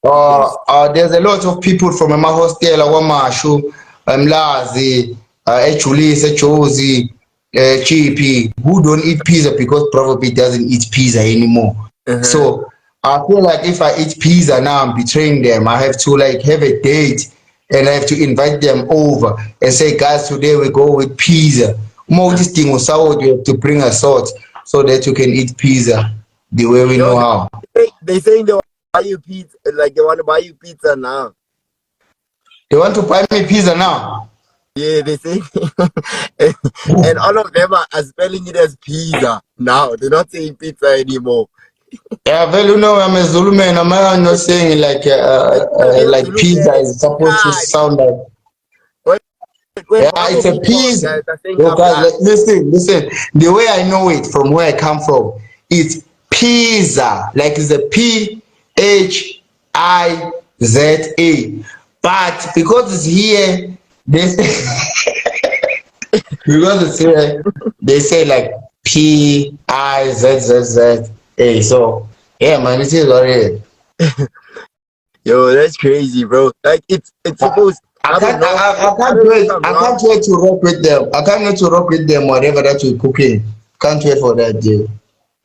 There's a lot of people from amahostela wamashu, Mlazi, Echulis, Echozi, Chipi, who don't eat pizza because probably doesn't eat pizza anymore. Uh-huh. So I feel like if I eat pizza now, I'm betraying them. I have to like have a date and I have to invite them over and say, guys, today we go with pizza. More Uh, this thing was sour, you have to bring a salt so that you can eat pizza the way we yo, know how. they saying they want to buy you pizza, like they want to buy you pizza now. They want to buy me pizza now. Yeah, they say, and all of them are spelling it as pizza now. They're not saying pizza anymore. Yeah, well, you know, I'm a Zulu man. I'm not saying Real like Zulu man pizza is is supposed to Kali. sound like, When yeah, it's a Bumblebee talks, pizza. they're saying Yo, guys, Kabla. listen. The way I know it from where I come from, it's pizza. Like it's a Phiza. But because it's here, they say, because it's here, they say like Pizza. So yeah, man, it is what it is. Yo, that's crazy, bro. Like it's I, supposed. I I don't can't I, know. I I I can't don't know if wait. I'm I wrong. can't wait to rock with them. I can't wait to rock with them whatever that we're cooking. Can't wait for that day.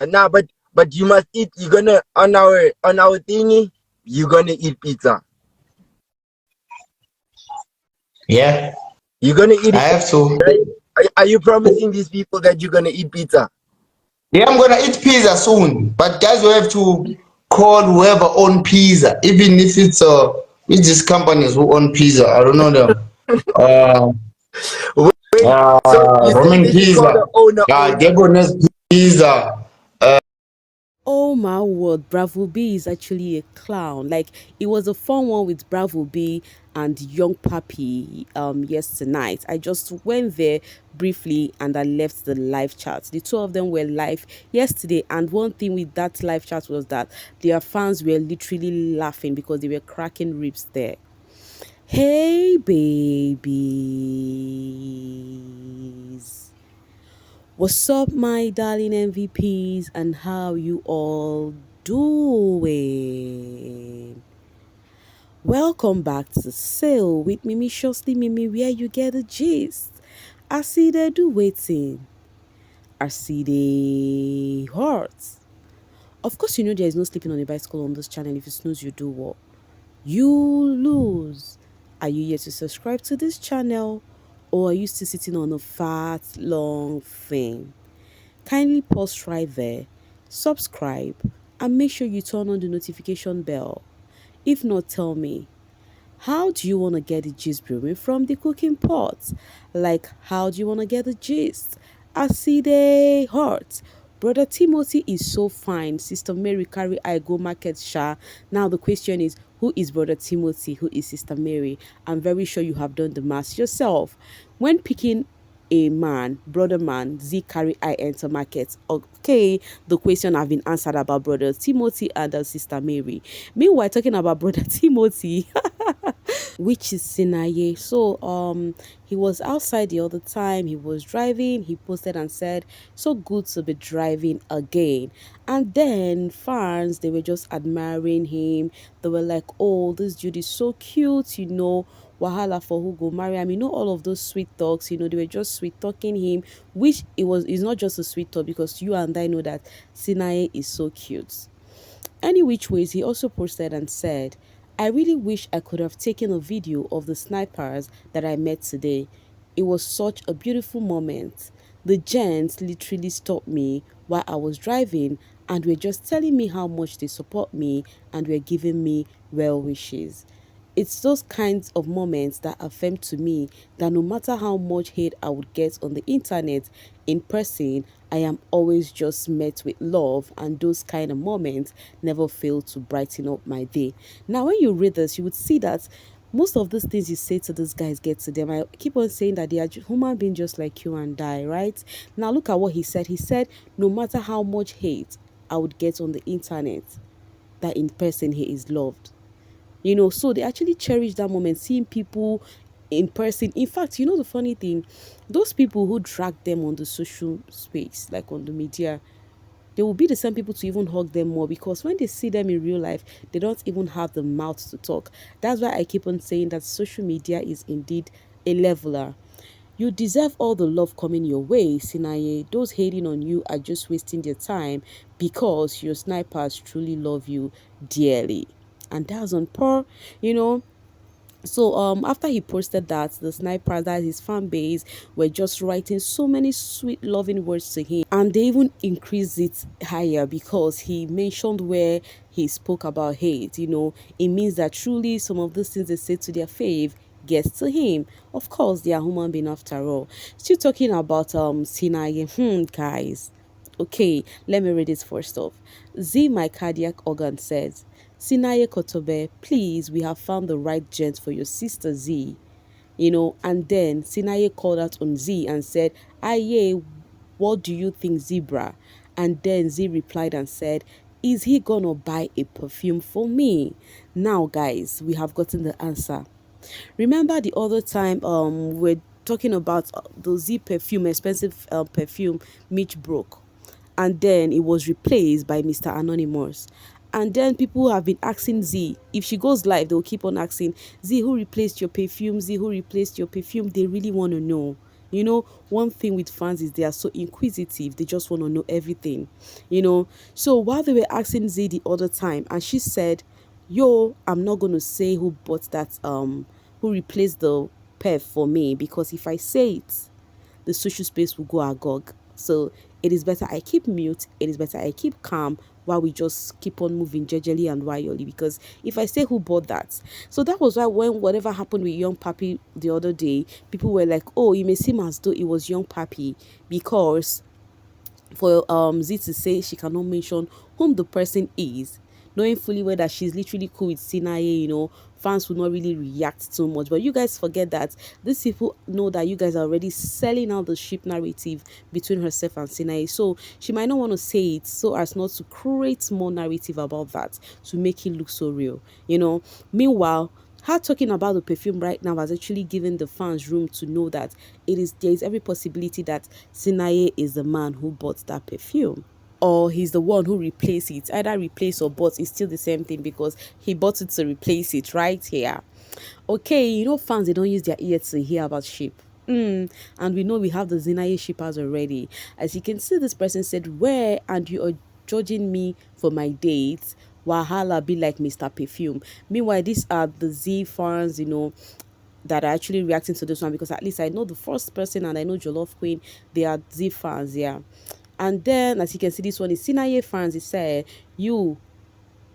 Nah, but you must eat. You're gonna on our thingy. You're gonna eat pizza. Yeah, You're gonna eat I it, have to. right? Are you promising these people that you're gonna eat pizza? Yeah, I'm gonna eat pizza soon. But guys, we have to call whoever own pizza, even if it's just companies who own pizza. I don't know them. Uh, Wait. So you saying Roman they should call pizza. the owner? Diagonese pizza. Oh my word, Bravo B is actually a clown. Like it was a fun one with Bravo B and Young Papi yesterday night. I just went there briefly and I left the live chat. The two of them were live yesterday, and one thing with that live chat was that their fans were literally laughing because they were cracking ribs there. Hey babies. What's up, my darling MVPs, and how you all doing? Welcome back to Sail with Mimi Shostly Mimi, where you get the gist. I see they do waiting. I see they hurt. Of course, you know there is no sleeping on a bicycle on this channel. If you snooze, you do what? You lose. Are you yet to subscribe to this channel? Or are you still sitting on a fat, long thing? Kindly pause right there, subscribe, and make sure you turn on the notification bell. If not, tell me, how do you want to get the gist brewing from the cooking pot? Like, how do you want to get the gist? I see they hurt. Brother Timothy is so fine. Sister Mary carry I go market sha. Now the question is, who is Brother Timothy? Who is Sister Mary? I'm very sure you have done the math yourself. When picking a man, brother man, Z carry I enter market. Okay, the question have been answered about brother Timothy and sister Mary. Meanwhile, talking about brother Timothy, which is Sinaye. So he was outside the other time, he was driving, he posted and said, so good to be driving again. And then fans, they were just admiring him. They were like, oh, this dude is so cute, wahala for who go marry. I mean, all of those sweet talks, they were just sweet talking him, which is not just a sweet talk, because you and I know that Sinaye is so cute. Any which ways, he also posted and said, I really wish I could have taken a video of the snipers that I met today. It was such a beautiful moment. The gents literally stopped me while I was driving and were just telling me how much they support me and were giving me well wishes. It's those kinds of moments that affirm to me that no matter how much hate I would get on the internet, in person, I am always just met with love, and those kind of moments never fail to brighten up my day. Now, when you read this, you would see that most of these things you say to these guys get to them. I keep on saying that they are human beings just like you and I, right? Now, look at what he said. He said, no matter how much hate I would get on the internet, that in person he is loved. So they actually cherish that moment, seeing people in person. In fact, the funny thing, those people who drag them on the social space, like on the media, they will be the same people to even hug them more, because when they see them in real life, they don't even have the mouth to talk. That's why I keep on saying that social media is indeed a leveler. You deserve all the love coming your way, Sinaye. Those hating on you are just wasting their time, because your snipers truly love you dearly. And that's on par, you know. So after he posted that, the snipers, that his fan base, were just writing so many sweet loving words to him, and they even increased it higher because he mentioned where he spoke about hate. It means that truly some of those things they say to their fave gets to him. Of course, they are human being after all. Still talking about Sinaye, guys. Okay, let me read it first off. Z, my cardiac organ, says, Sinaye Kotobe, please, we have found the right gent for your sister Z. And then Sinaye called out on Z and said, Aye, what do you think, Zebra? And then Z replied and said, is he gonna buy a perfume for me? Now, guys, we have gotten the answer. Remember the other time we're talking about the Z perfume, expensive perfume Mitch broke, and then it was replaced by Mr. Anonymous. And then people have been asking Z, if she goes live, they'll keep on asking, Z, who replaced your perfume? Z, who replaced your perfume? They really want to know. One thing with fans is they are so inquisitive. They just want to know everything. So while they were asking Z the other time, and she said, yo, I'm not going to say who bought that, who replaced the perf for me, because if I say it, the social space will go agog. So it is better I keep mute. It is better I keep calm while we just keep on moving gingerly and wildly. Because if I say who bought that, so that was why when whatever happened with Young Papi the other day, people were like, "Oh, it may seem as though it was Young Papi," because for Z to say she cannot mention whom the person is, knowing fully well that she's literally cool with Sinaye, fans will not really react too much. But you guys forget that these people know that you guys are already selling out the ship narrative between herself and Sinaye. So she might not want to say it so as not to create more narrative about that to make it look so real, Meanwhile, her talking about the perfume right now has actually given the fans room to know that there is every possibility that Sinaye is the man who bought that perfume, or he's the one who replaced it. Either replace or bought is still the same thing, because he bought it to replace it right here. Okay, fans, they don't use their ears to hear about sheep. And we know we have the Sinaye shippers already. As you can see, this person said, where and you are judging me for my dates. Wahala be like Mr. Perfume. Meanwhile, these are the Z fans, that are actually reacting to this one, because at least I know the first person and I know Jollof Queen, they are Z fans, yeah. And then, as you can see, this one is Sinaye fans. It said, you,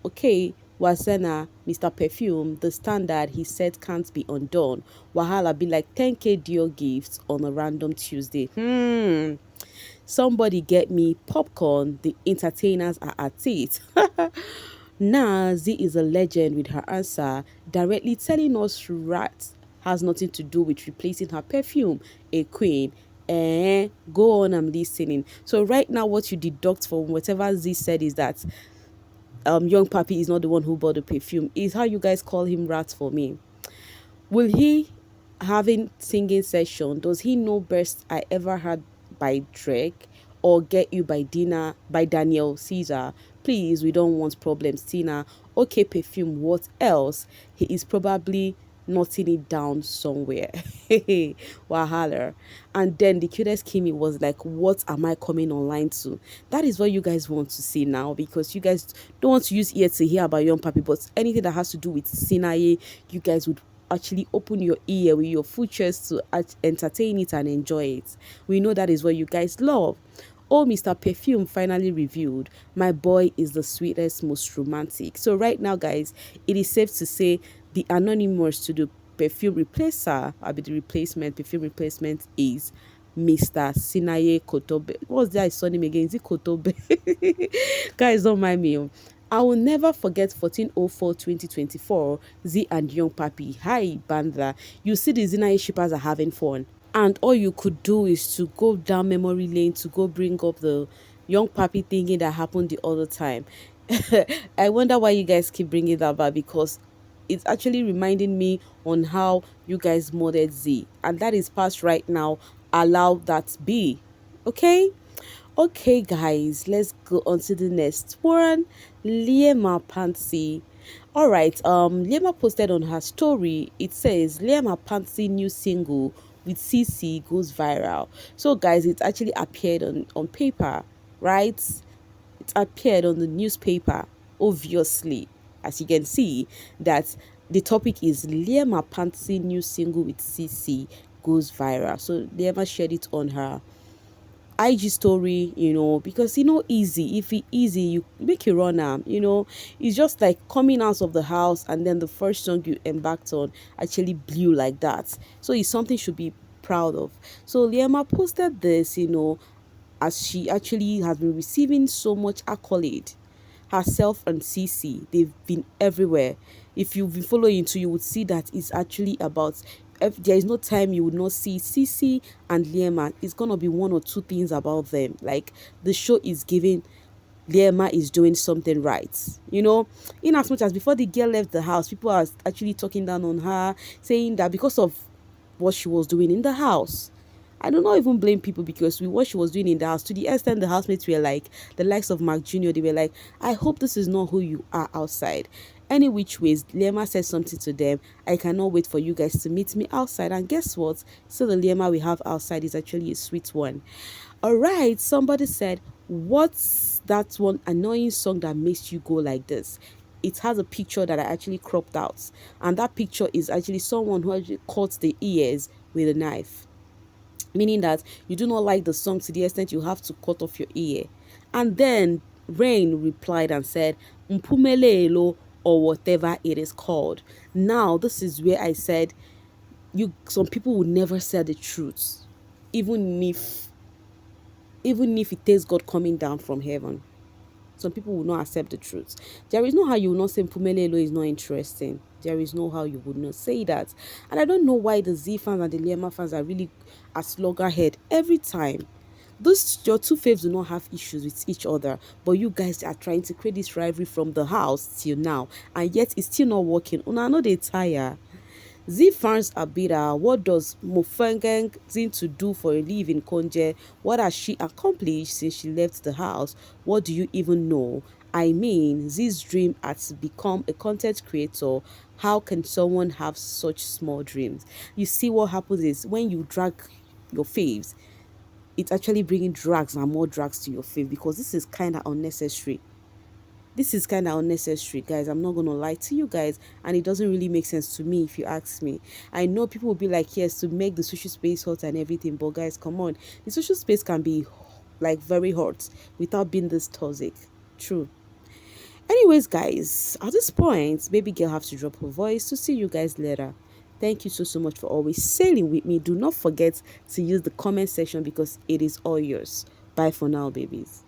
okay, Wasena, Mr. Perfume, the standard he said can't be undone. Wahala be like 10K Dior gifts on a random Tuesday. Somebody get me popcorn. The entertainers are at it. Nah, Z is a legend with her answer, directly telling us rat has nothing to do with replacing her perfume. A queen. Go on, I'm listening. So right now, what you deduct from whatever Z said is that Young Papi is not the one who bought the perfume. Is how you guys call him rat for me. Will he having singing session? Does he know best I ever had by Drake or Get You by Daniel Caesar? Please, we don't want problems, Tina. Okay, perfume. What else? He is probably knotting it down somewhere. Wahala. And then the cutest Kimi was like, what am I coming online to? That is what you guys want to see now, because you guys don't want to use ear to hear about Young Papi, but anything that has to do with Sinaye, you guys would actually open your ear with your full chest to entertain it and enjoy it. We know that is what you guys love. Oh, Mr. Perfume finally revealed. My boy is the sweetest, most romantic. So right now, guys, it is safe to say the anonymous to the perfume replacer, I be the replacement, perfume replacement is Mr. Sinaye Kotobe. What's that his name again? Is it Kotobe? Guys, don't mind me. I will never forget 14/04/2024, Z and Young Papi. Hi, Bandra. You see the Sinaye shippers are having fun. And all you could do is to go down memory lane to go bring up the Young Papi thingy that happened the other time. I wonder why you guys keep bringing that back, because it's actually reminding me on how you guys modded Z, and that is past right now. Allow that be, okay? Okay, guys, let's go on to the next one. Liema Pansy. All right. Liema posted on her story. It says Liema Pansy new single with CC goes viral. So, guys, it actually appeared on paper, right? It appeared on the newspaper. Obviously, as you can see, that the topic is Liema Pansy new single with CC goes viral. So Liema shared it on her IG story, because easy. If it easy, you make it run It's just like coming out of the house and then the first song you embarked on actually blew like that. So it's something should be proud of. So Liema posted this, as she actually has been receiving so much accolade. Herself and CC, they've been everywhere. If you've been following too, you would see that it's actually about, if there is no time you would not see CC and Liema. It's gonna be one or two things about them. Like the show is giving Liema is doing something right. In as much as before the girl left the house, people are actually talking down on her, saying that because of what she was doing in the house. I do not even blame people because with what she was doing in the house, to the extent the housemates were like, the likes of Mark Jr., they were like, I hope this is not who you are outside. Any which ways, Liema said something to them. I cannot wait for you guys to meet me outside. And guess what? So the Liema we have outside is actually a sweet one. All right, somebody said, what's that one annoying song that makes you go like this? It has a picture that I actually cropped out. And that picture is actually someone who actually cuts the ears with a knife, meaning that you do not like the song to the extent you have to cut off your ear. And then Rain replied and said, Mpumelelo, or whatever it is called. Now, this is where I said, some people will never say the truth, even if it takes God coming down from heaven. Some people will not accept the truth. There is no how you will not say Mpumelelo is not interesting. There is no how you would not say that. And I don't know why the Z fans and the Liema fans are really at loggerhead every time. Those your two faves do not have issues with each other, but you guys are trying to create this rivalry from the house till now, and yet it's still not working. Una know they tire. Z fans are bitter. What does Mofengeng seem to do for a living, Konje? What has she accomplished since she left the house? What do you even know? I mean, Z's dream at to become a content creator. How can someone have such small dreams? You see, what happens is when you drag your faves, it's actually bringing drags and more drags to your fave, because this is kind of unnecessary. This is kind of unnecessary, guys. I'm not gonna lie to you guys, and it doesn't really make sense to me if you ask me. I know people will be like, yes, to make the social space hot and everything, but guys, come on, the social space can be like very hot without being this toxic. True. Anyways, guys, at this point, baby girl have to drop her voice. To see you guys later. Thank you so much for always sailing with me. Do not forget to use the comment section because it is all yours. Bye for now, babies.